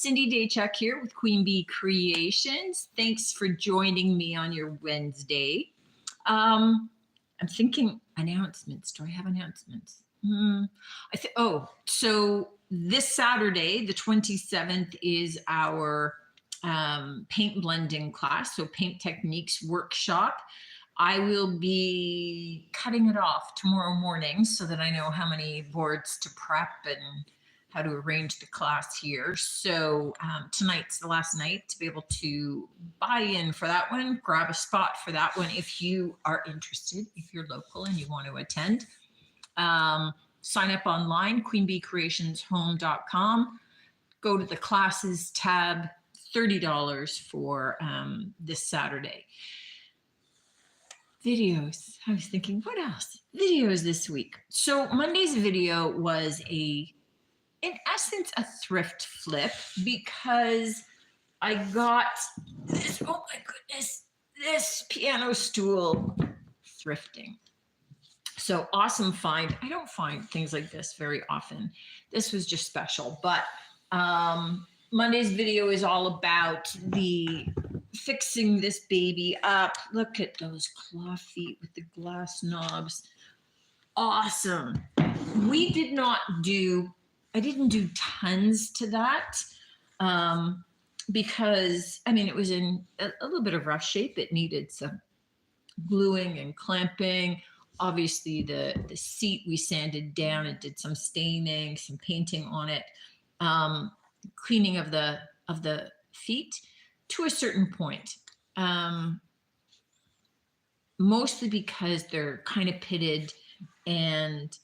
Cindy Daychuk here with Queen Bee Creations. Thanks for joining me on your Wednesday. I'm thinking announcements. Do I have announcements? So this Saturday, the 27th, is our paint blending class, so paint techniques workshop. I will be cutting it off tomorrow morning so that I know how many boards to prep and how to arrange the class here. So tonight's the last night to be able to buy in for that one, grab a spot for that one if you are interested, if you're local and you want to attend. Sign up online, queenbeecreationshome.com. Go to the classes tab, $30 for this Saturday. Videos. I was thinking, what else? Videos this week. So Monday's video was in essence, a thrift flip because I got this, oh my goodness, this piano stool thrifting. So awesome find. I don't find things like this very often. This was just special, but Monday's video is all about the fixing this baby up. Look at those claw feet with the glass knobs. Awesome. I didn't do tons to that because, I mean, it was in a little bit of rough shape. It needed some gluing and clamping. Obviously, the seat we sanded down and did some staining, some painting on it, cleaning of the feet to a certain point. Mostly because they're kind of pitted, and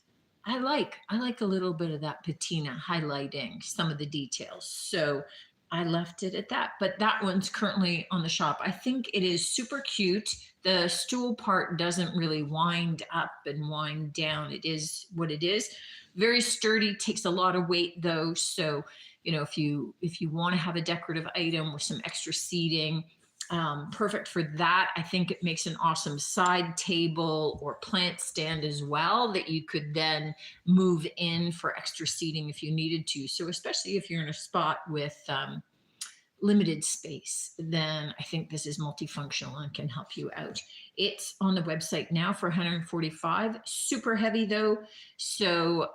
I like a little bit of that patina highlighting some of the details. So I left it at that, but that one's currently on the shop. I think it is super cute. The stool part doesn't really wind up and wind down. It is what it is. Very sturdy, takes a lot of weight though. So, you know, if you want to have a decorative item with some extra seating, perfect for that. I think it makes an awesome side table or plant stand as well that you could then move in for extra seating if you needed to. So especially if you're in a spot with limited space, then I think this is multifunctional and can help you out. It's on the website now for $145. Super heavy though. So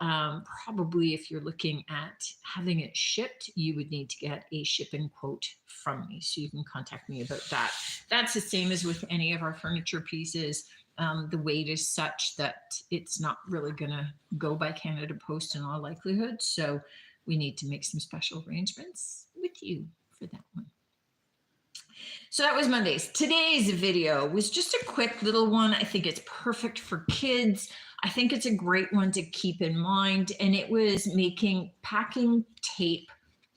probably if you're looking at having it shipped, you would need to get a shipping quote from me. So you can contact me about that. That's the same as with any of our furniture pieces. The weight is such that it's not really gonna go by Canada Post in all likelihood. So we need to make some special arrangements with you for that one. So that was Monday's. Today's video was just a quick little one. I think it's perfect for kids. I think it's a great one to keep in mind. And it was making packing tape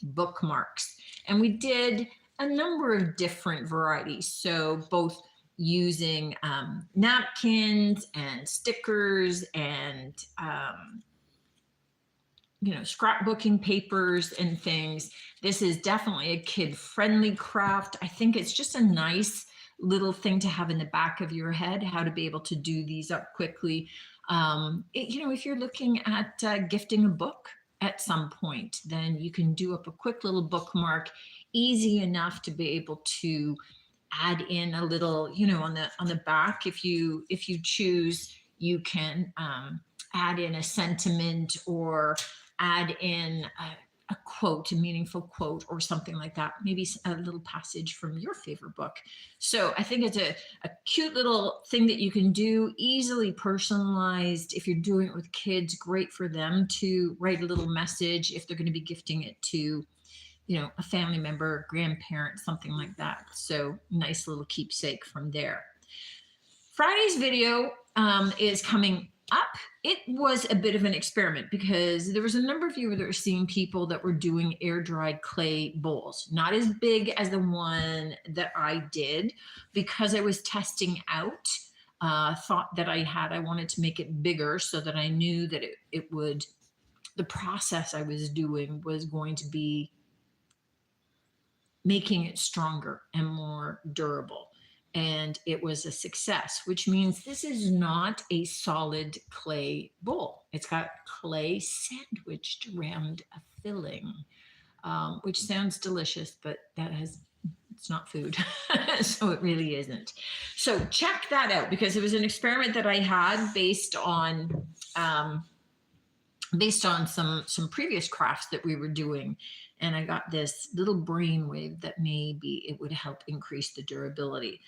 bookmarks. And we did a number of different varieties. So both using napkins and stickers and scrapbooking papers and things. This is definitely a kid-friendly craft. I think it's just a nice little thing to have in the back of your head, how to be able to do these up quickly. If you're looking at gifting a book at some point, then you can do up a quick little bookmark, easy enough to be able to add in a little, on the back. If you choose, you can add in a sentiment or add in a quote, a meaningful quote or something like that. Maybe a little passage from your favorite book. So I think it's a cute little thing that you can do, easily personalized. If you're doing it with kids, great for them to write a little message if they're going to be gifting it to, a family member, grandparent, something like that. So nice little keepsake from there. Friday's video is coming up. It was a bit of an experiment because there was a number of you that were seeing people that were doing air dried clay bowls, not as big as the one that I did because I was testing out, thought that I wanted to make it bigger so that I knew that the process I was doing was going to be making it stronger and more durable. And it was a success, which means this is not a solid clay bowl. It's got clay sandwiched around a filling. which sounds delicious, but it's not food. So it really isn't. So check that out, because it was an experiment that I had um, based on some previous crafts that we were doing, and I got this little brainwave that maybe it would help increase the durability.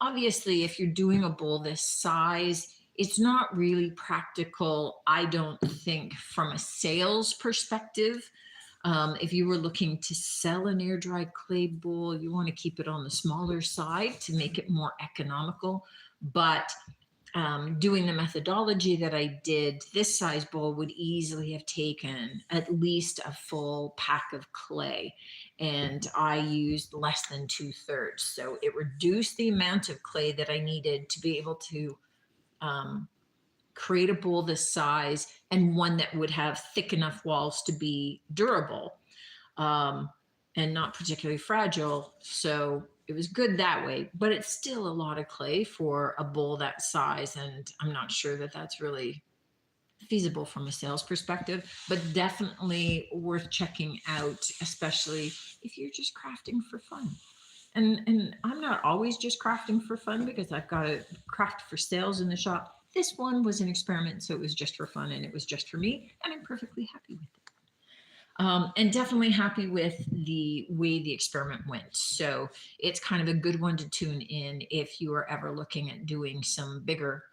Obviously, if you're doing a bowl this size, it's not really practical, I don't think, from a sales perspective. If you were looking to sell an air dried clay bowl, you want to keep it on the smaller side to make it more economical. But doing the methodology that I did, this size bowl would easily have taken at least a full pack of clay. And I used less than 2/3. So it reduced the amount of clay that I needed to be able to create a bowl this size, and one that would have thick enough walls to be durable and not particularly fragile. So it was good that way, but it's still a lot of clay for a bowl that size. And I'm not sure that that's really feasible from a sales perspective, but definitely worth checking out, especially if you're just crafting for fun. And I'm not always just crafting for fun, because I've got to craft for sales in the shop. This one was an experiment, so it was just for fun, and it was just for me, and I'm perfectly happy with it. And definitely happy with the way the experiment went. So it's kind of a good one to tune in if you are ever looking at doing some bigger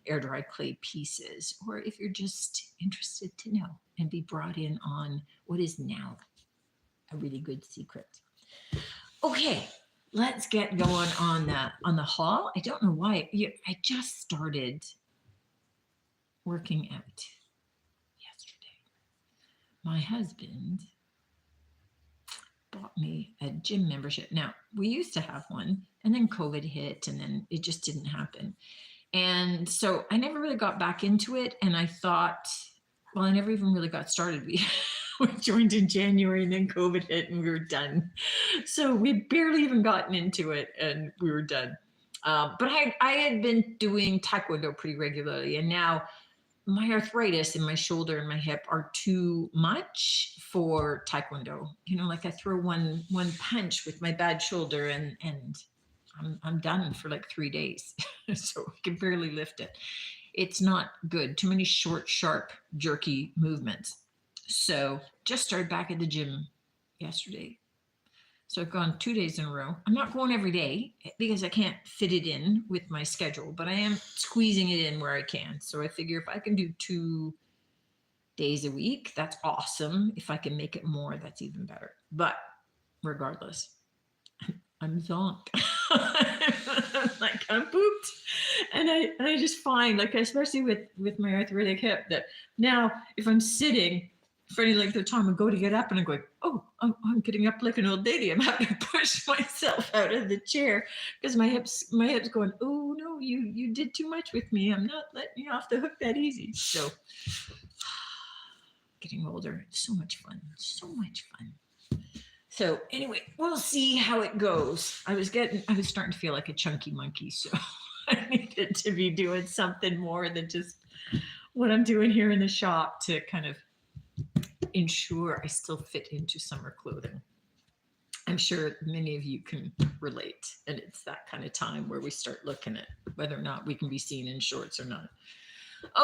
air dry clay pieces, or if you're just interested to know and be brought in on what is now a really good secret. Okay, let's get going on the haul. I don't know why I just started working out yesterday. My husband bought me a gym membership. Now, we used to have one, and then COVID hit, and then it just didn't happen. And so I never really got back into it. And I thought, well, I never even really got started. We joined in January, and then COVID hit, and we were done. So we barely even gotten into it, and we were done. But I had been doing Taekwondo pretty regularly, and now my arthritis in my shoulder and my hip are too much for Taekwondo. You know, like I throw one punch with my bad shoulder, and I'm done for like 3 days. So I can barely lift it. It's not good. Too many short, sharp, jerky movements. So just started back at the gym yesterday. So I've gone 2 days in a row. I'm not going every day because I can't fit it in with my schedule, but I am squeezing it in where I can. So I figure if I can do 2 days a week, that's awesome. If I can make it more, that's even better. But regardless, I'm zonked. Like I'm pooped. And I just find, like, especially with my arthritic hip, that now if I'm sitting for any length of time, I go to get up and I'm going, oh, I'm getting up like an old lady. I'm having to push myself out of the chair because my hips going, oh no, you did too much with me. I'm not letting you off the hook that easy. So getting older, it's so much fun. So much fun. So anyway, we'll see how it goes. I was starting to feel like a chunky monkey. So I needed to be doing something more than just what I'm doing here in the shop to kind of ensure I still fit into summer clothing. I'm sure many of you can relate, and it's that kind of time where we start looking at whether or not we can be seen in shorts or not.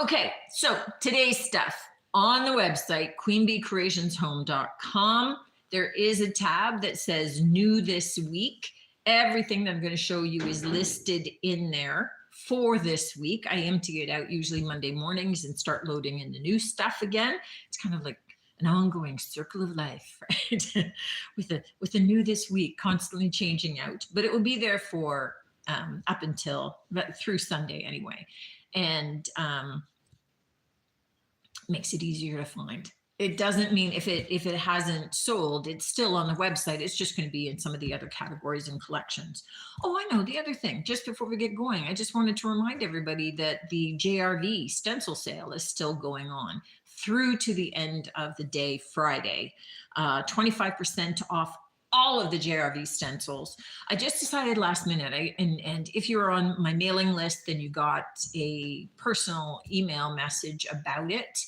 Okay, so today's stuff on the website, queenbeecreationshome.com. There is a tab that says new this week. Everything that I'm going to show you is listed in there for this week. I empty it out usually Monday mornings and start loading in the new stuff again. It's kind of like an ongoing circle of life, right? with the new this week, constantly changing out, but it will be there for up until through Sunday anyway, and makes it easier to find. It doesn't mean if it hasn't sold, it's still on the website. It's just going to be in some of the other categories and collections. Oh, I know the other thing. Just before we get going, I just wanted to remind everybody that the JRV stencil sale is still going on through to the end of the day, Friday. 25% off all of the JRV stencils. I just decided last minute, and if you're on my mailing list, then you got a personal email message about it.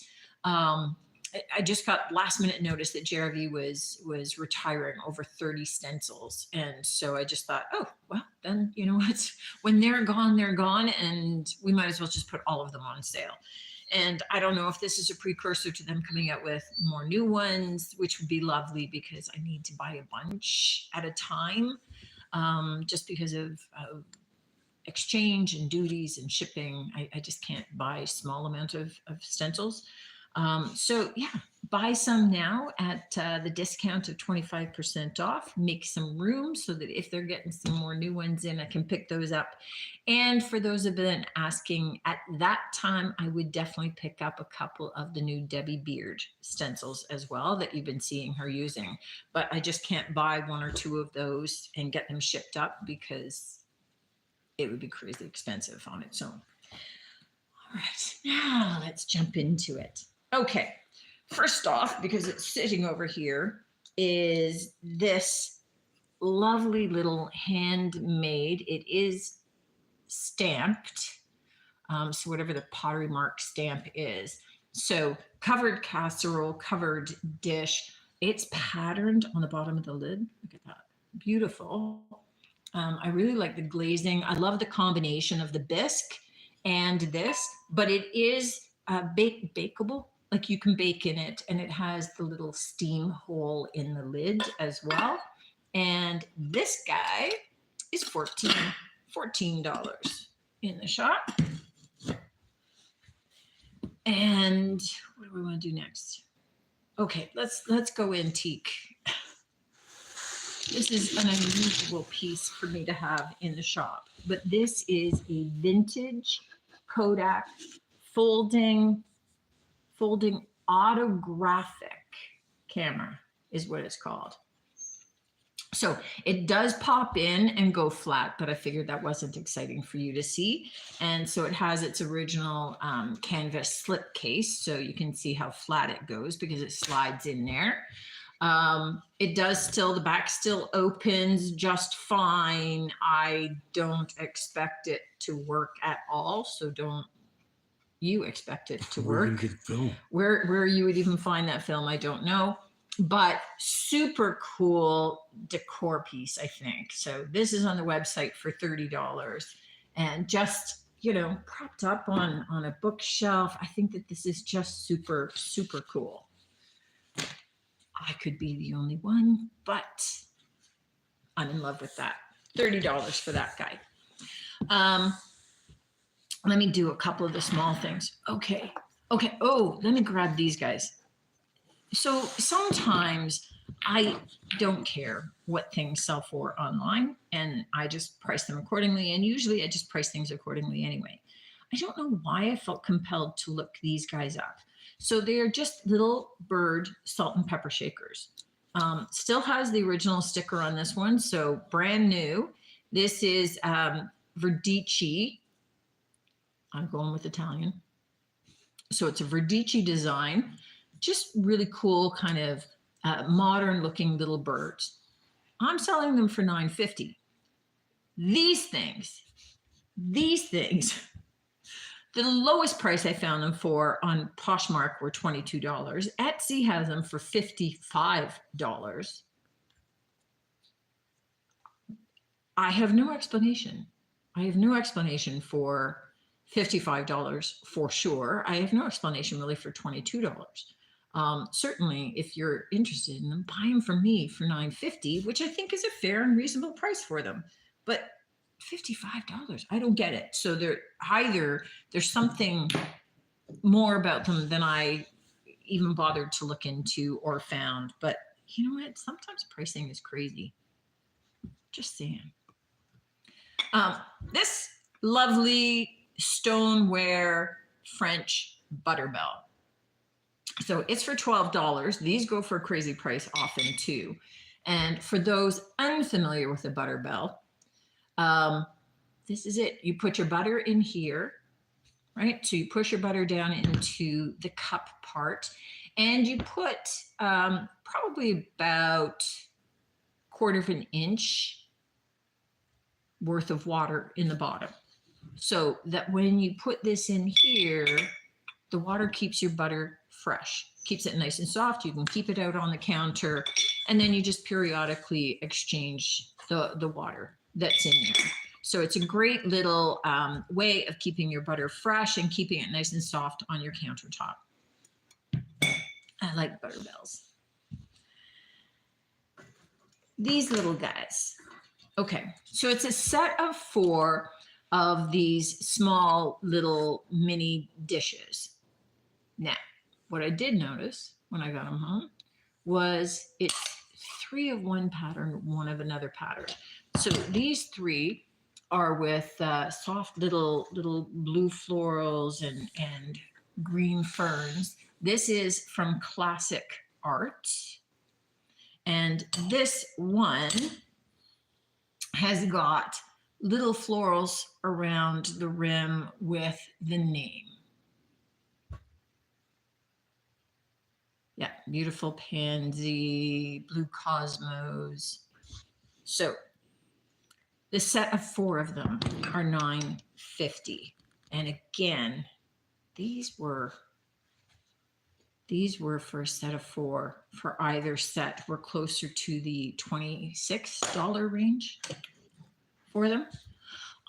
I just got last minute notice that JRV was retiring over 30 stencils. And so I just thought, oh, well, then you know what? When they're gone, and we might as well just put all of them on sale. And I don't know if this is a precursor to them coming out with more new ones, which would be lovely because I need to buy a bunch at a time, just because of exchange and duties and shipping. I just can't buy a small amount of stencils. So yeah, buy some now at the discount of 25% off. Make some room so that if they're getting some more new ones in, I can pick those up. And for those who have been asking, at that time, I would definitely pick up a couple of the new Debbie Beard stencils as well that you've been seeing her using. But I just can't buy one or two of those and get them shipped up because it would be crazy expensive on its own. All right, now let's jump into it. Okay, first off, because it's sitting over here, is this lovely little handmade. It is stamped, so whatever the Pottery Mark stamp is. So covered casserole, covered dish. It's patterned on the bottom of the lid. Look at that, beautiful. I really like the glazing. I love the combination of the bisque and this, but it is bakeable. Like you can bake in it, and it has the little steam hole in the lid as well. And this guy is $14 in the shop. And what do we want to do next? Okay, let's go antique. This is an unusual piece for me to have in the shop, but this is a vintage Kodak folding autographic camera is what it's called. So it does pop in and go flat, but I figured that wasn't exciting for you to see. And so it has its original canvas slip case, so you can see how flat it goes because it slides in there. It does still, the back still opens just fine. I don't expect it to work at all, so don't you expect it to work. Where you would even find that film, I don't know, but super cool decor piece, I think. So this is on the website for $30 and just, you know, propped up on a bookshelf. I think that this is just super, super cool. I could be the only one, but I'm in love with that. $30 for that guy. Let me do a couple of the small things. Okay. Oh, let me grab these guys. So sometimes I don't care what things sell for online, and I just price them accordingly. And usually I just price things accordingly anyway. I don't know why I felt compelled to look these guys up. So they're just little bird salt and pepper shakers. Still has the original sticker on this one, so brand new. This is Verdici. I'm going with Italian. So it's a Verdici design, just really cool, kind of modern looking little birds. I'm selling them for $9.50. These things, the lowest price I found them for on Poshmark were $22. Etsy has them for $55. I have no explanation. For $55 for sure. I have no explanation really for $22. Certainly, if you're interested in them, buy them from me for $9.50, which I think is a fair and reasonable price for them. But $55, I don't get it. So there's something more about them than I even bothered to look into or found. But you know what? Sometimes pricing is crazy. Just saying. This lovely stoneware French Butterbell. So it's for $12. These go for a crazy price often too. And for those unfamiliar with the Butterbell, this is it. You put your butter in here, right? So you push your butter down into the cup part, and you put probably about 1/4 of an inch worth of water in the bottom, so that when you put this in here, the water keeps your butter fresh. Keeps it nice and soft. You can keep it out on the counter, and then you just periodically exchange the water that's in there. So it's a great little way of keeping your butter fresh and keeping it nice and soft on your countertop. I like Butterbells. These little guys. Okay, so it's a set of 4 of these small little mini dishes. Now, what I did notice when I got them home was it's 3 of one pattern, 1 of another pattern. So these 3 are with soft little blue florals and green ferns. This is from Classic Art. And this one has got little florals around the rim with the name. Yeah, beautiful pansy, blue cosmos. So the set of 4 of them are $9.50. And again, these were for a set of 4 for either set. We're closer to the $26 range for them.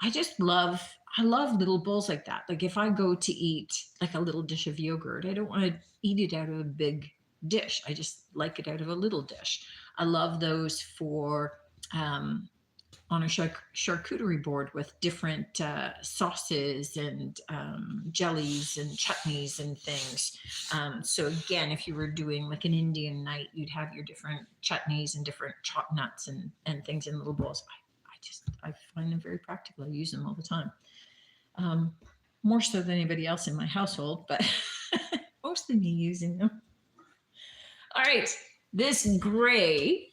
I love little bowls like that. Like if I go to eat like a little dish of yogurt, I don't want to eat it out of a big dish. I just like it out of a little dish. I love those for on a charcuterie board with different sauces and jellies and chutneys and things. So again, if you were doing like an Indian night, you'd have your different chutneys and different chopped nuts and things in little bowls. I find them very practical. I use them all the time. More so than anybody else in my household, but mostly me using them. All right, this gray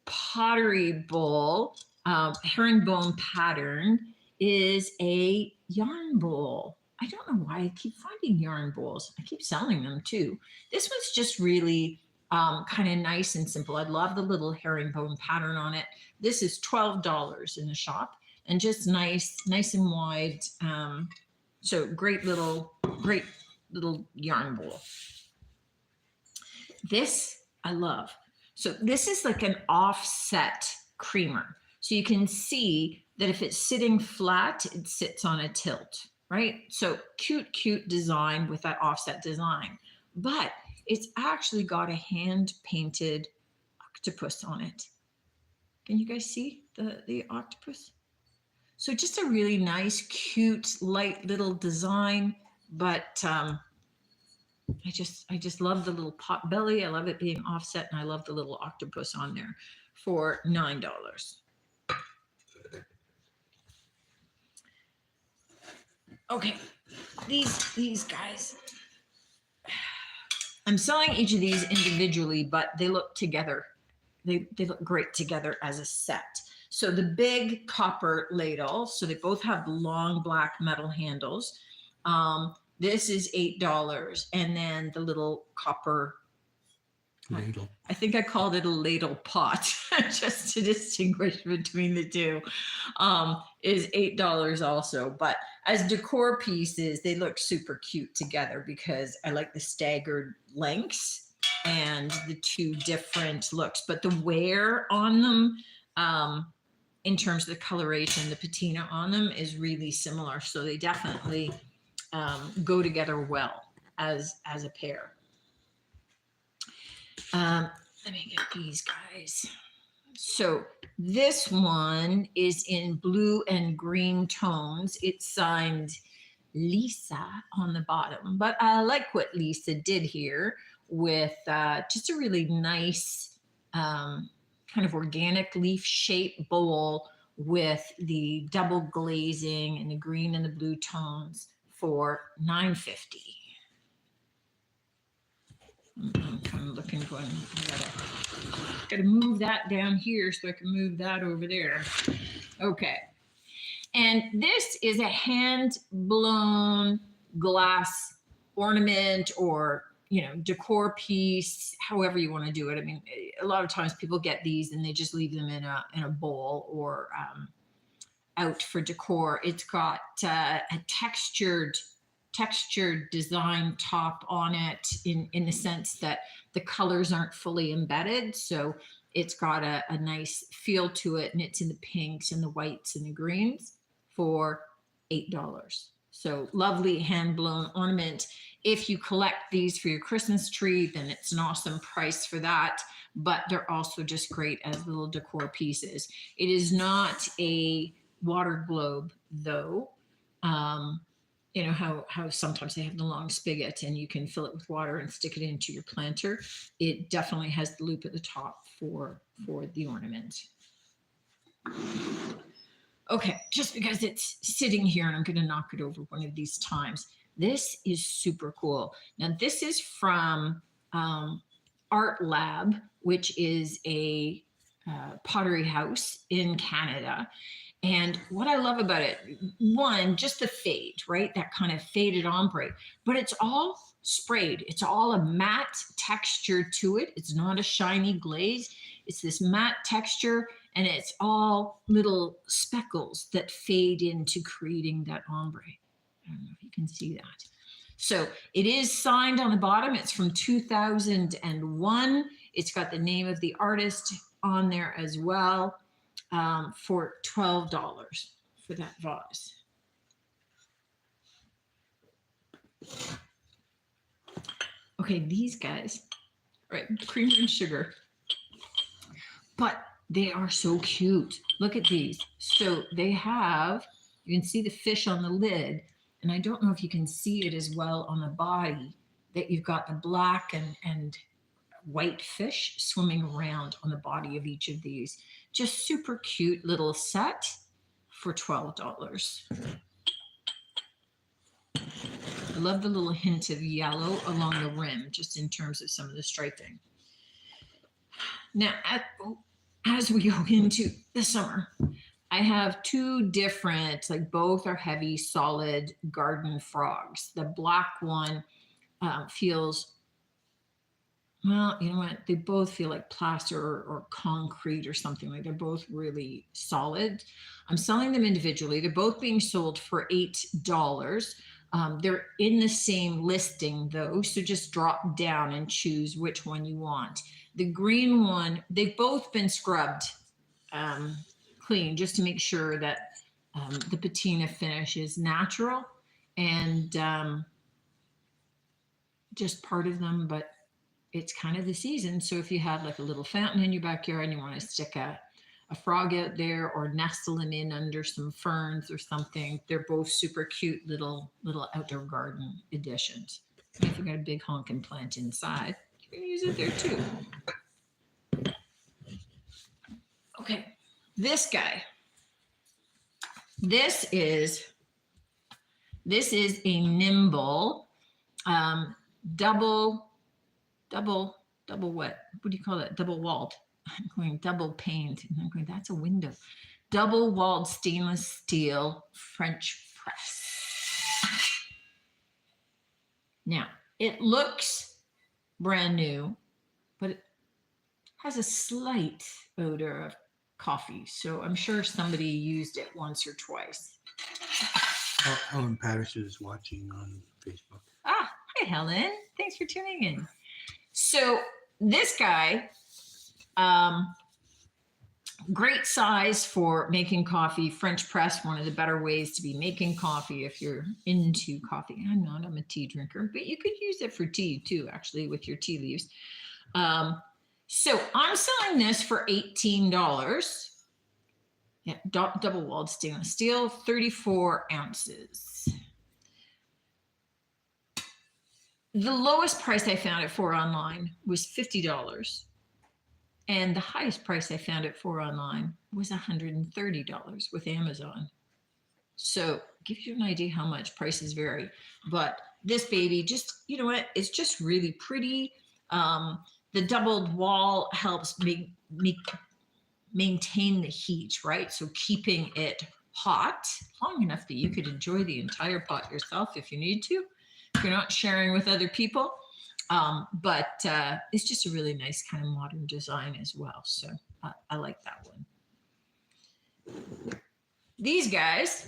pottery bowl, herringbone pattern, is a yarn bowl. I don't know why I keep finding yarn bowls. I keep selling them too. This one's just really kind of nice and simple. I love the little herringbone pattern on it. This is $12 in the shop and just nice and wide. So great little yarn bowl. This I love. So this is like an offset creamer. So you can see that if it's sitting flat, it sits on a tilt, right? So cute design with that offset design. But it's actually got a hand-painted octopus on it. Can you guys see the octopus? So just a really nice, cute, light little design, but I just love the little pot belly. I love it being offset, and I love the little octopus on there for $9. Okay, these guys. I'm selling each of these individually, but they look together. They look great together as a set. So the big copper ladle, so they both have long black metal handles. This is $8, and then the little copper ladle. I think I called it a ladle pot, just to distinguish between the two. Is $8 also, but as decor pieces, they look super cute together because I like the staggered lengths and the 2 different looks. But the wear on them, in terms of the coloration, the patina on them is really similar. So they definitely go together well as a pair. Let me get these guys. So this one is in blue and green tones. It's signed Lisa on the bottom, but I like what Lisa did here with just a really nice kind of organic leaf shape bowl with the double glazing and the green and the blue tones for $9.50. I'm kind of looking, going, I gotta move that down here so I can move that over there. Okay. And this is a hand blown glass ornament or, decor piece, however you want to do it. I mean, a lot of times people get these and they just leave them in a bowl or out for decor. It's got a textured textured design top on it in the sense that the colors aren't fully embedded. So it's got a nice feel to it, and it's in the pinks and the whites and the greens for $8. So lovely hand blown ornament. If you collect these for your Christmas tree, then it's an awesome price for that. But they're also just great as little decor pieces. It is not a water globe though. You know how sometimes they have the long spigot and you can fill it with water and stick it into your planter. It definitely has the loop at the top for the ornament. Okay, just because it's sitting here and I'm going to knock it over one of these times. This is super cool. Now this is from Art Lab, which is a pottery house in Canada. And what I love about it, one, just the fade, right? That kind of faded ombre, but it's all sprayed. It's all a matte texture to it. It's not a shiny glaze. It's this matte texture, and it's all little speckles that fade into creating that ombre. I don't know if you can see that. So it is signed on the bottom. It's from 2001. It's got the name of the artist on there as well. For $12 for that vase. Okay, these guys, right? Cream and sugar, but they are so cute. Look at these. So they have, you can see the fish on the lid, and I don't know if you can see it as well on the body, that you've got the black and white fish swimming around on the body of each of these. Just super cute little set for $12. I love the little hint of yellow along the rim, just in terms of some of the striping. Now, as we go into the summer, I have two different, like both are heavy, solid garden frogs. The black one feels, well, you know what? They both feel like plaster or concrete or something. Like they're both really solid. I'm selling them individually. They're both being sold for $8. They're in the same listing though, so just drop down and choose which one you want. The green one, they've both been scrubbed clean just to make sure that the patina finish is natural and just part of them, but it's kind of the season. So if you had like a little fountain in your backyard and you want to stick a frog out there or nestle them in under some ferns or something, they're both super cute little outdoor garden additions. And if you've got a big honking plant inside, you can use it there too. Okay, this guy. This is a nimble double what do you call that? Double walled. I'm going double paned. And I'm going, that's a window. Double walled stainless steel French press. Now, it looks brand new, but it has a slight odor of coffee. So I'm sure somebody used it once or twice. Helen Patterson is watching on Facebook. Ah, hi, Helen. Thanks for tuning in. So this guy, great size for making coffee. French press, one of the better ways to be making coffee if you're into coffee. I'm a tea drinker, but you could use it for tea too, actually, with your tea leaves. So I'm selling this for $18. Yeah, double walled stainless steel, 34 ounces. The lowest price I found it for online was $50. And the highest price I found it for online was $130 with Amazon. So gives you an idea how much prices vary. But this baby, just, you know what, it's just really pretty. The doubled wall helps maintain the heat, right? So keeping it hot long enough that you could enjoy the entire pot yourself if you need to. If you're not sharing with other people. But it's just a really nice kind of modern design as well. So I like that one. These guys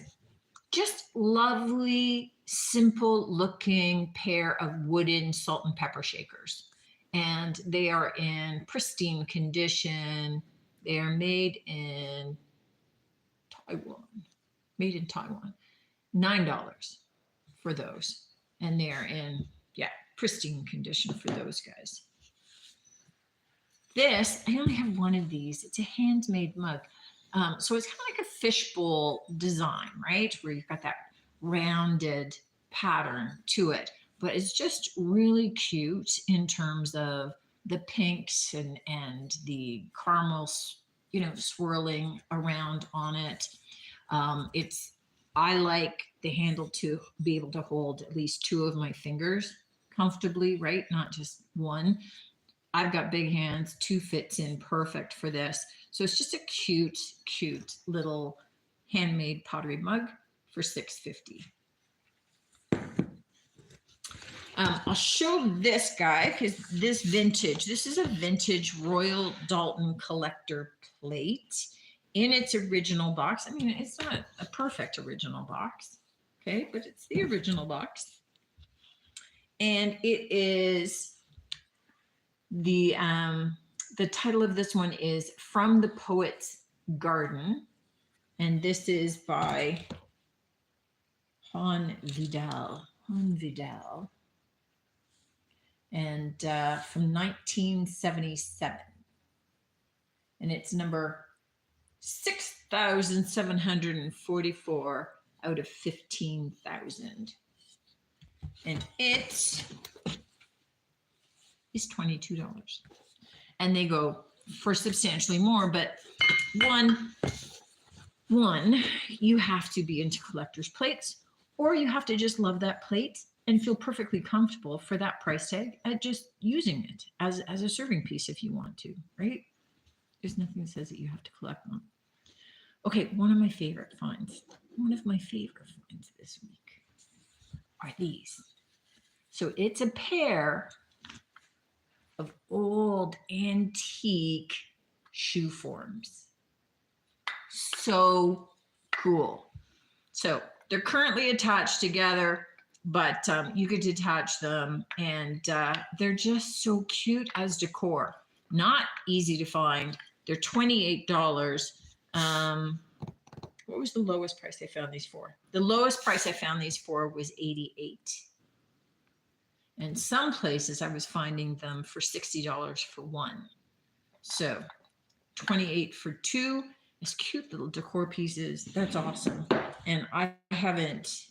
just lovely, simple looking pair of wooden salt and pepper shakers. And they are in pristine condition. They are made in Taiwan. Made in Taiwan. $9 for those. And they're in, yeah, pristine condition for those guys. This, I only have one of these. It's a handmade mug. So it's kind of like a fishbowl design, right? Where you've got that rounded pattern to it. But it's just really cute in terms of the pinks and the caramels, you know, swirling around on it. I like the handle to be able to hold at least two of my fingers comfortably, right? Not just one. I've got big hands, two fits in perfect for this. So it's just a cute, cute little handmade pottery mug for $6.50. I'll show this guy because this is a vintage Royal Dalton collector plate in its original box. I mean, it's not a perfect original box, okay, but it's the original box. And it is the title of this one is From the Poet's Garden. And this is by Han Vidal. And from 1977. And it's number 6,744 out of 15,000. And it is $22. And they go for substantially more, but one, you have to be into collector's plates, or you have to just love that plate and feel perfectly comfortable for that price tag at just using it as a serving piece if you want to, right? There's nothing that says that you have to collect them. Okay, one of my favorite finds this week are these. So it's a pair of old antique shoe forms. So cool. So they're currently attached together, but you could detach them, and they're just so cute as decor. Not easy to find. They're $28. What was the lowest price I found these for? The lowest price I found these for was $88. And some places I was finding them for $60 for one. So $28 for two. These cute little decor pieces. That's awesome. And I haven't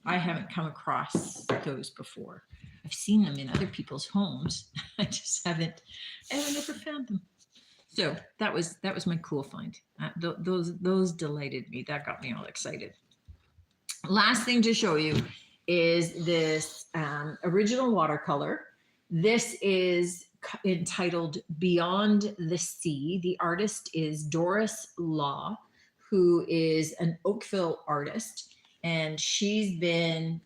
come across those before. I've seen them in other people's homes. I just haven't, and I never found them. So that was my cool find. Those delighted me. That got me all excited. Last thing to show you is this original watercolor. This is entitled Beyond the Sea. The artist is Doris Law, who is an Oakville artist, and she's been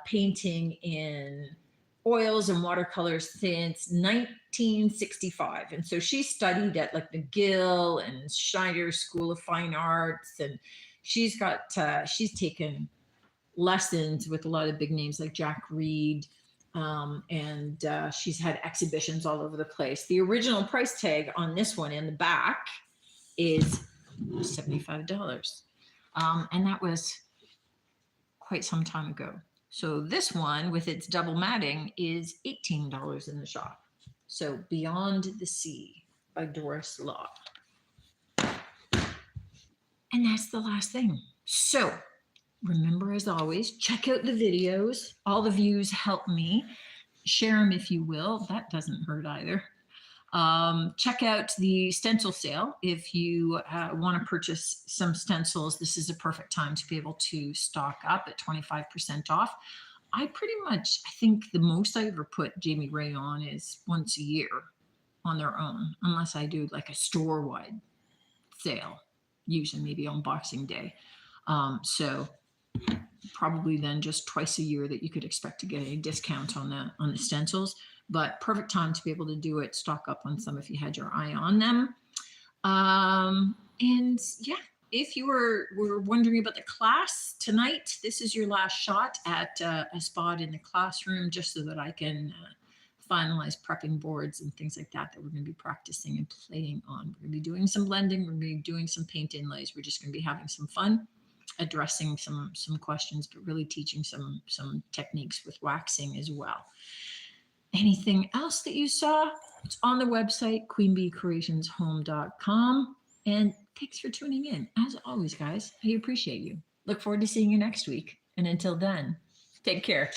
painting in oils and watercolors since 1965. And so she studied at like McGill and Schneider School of Fine Arts, and she's taken lessons with a lot of big names like Jack Reed, and she's had exhibitions all over the place. The original price tag on this one in the back is $75, and that was quite some time ago. So this one with its double matting is $18 in the shop. So Beyond the Sea by Doris Law. And that's the last thing. So remember, as always, check out the videos. All the views help me. Share them if you will. That doesn't hurt either. Check out the stencil sale. If you want to purchase some stencils, this is a perfect time to be able to stock up at 25% off. I think the most I ever put Jamie Ray on is once a year on their own, unless I do like a store-wide sale, usually maybe on Boxing Day. So probably then just twice a year that you could expect to get a discount on the stencils. But perfect time to be able to do it, stock up on some if you had your eye on them. And yeah, if you were wondering about the class tonight, this is your last shot at a spot in the classroom, just so that I can finalize prepping boards and things like that we're going to be practicing and playing on. We're going to be doing some blending. We're going to be doing some paint inlays. We're just going to be having some fun, addressing some questions, but really teaching some techniques with waxing as well. Anything else that you saw? It's on the website, queenbeecreationshome.com. And thanks for tuning in. As always, guys, I appreciate you. Look forward to seeing you next week. And until then, take care.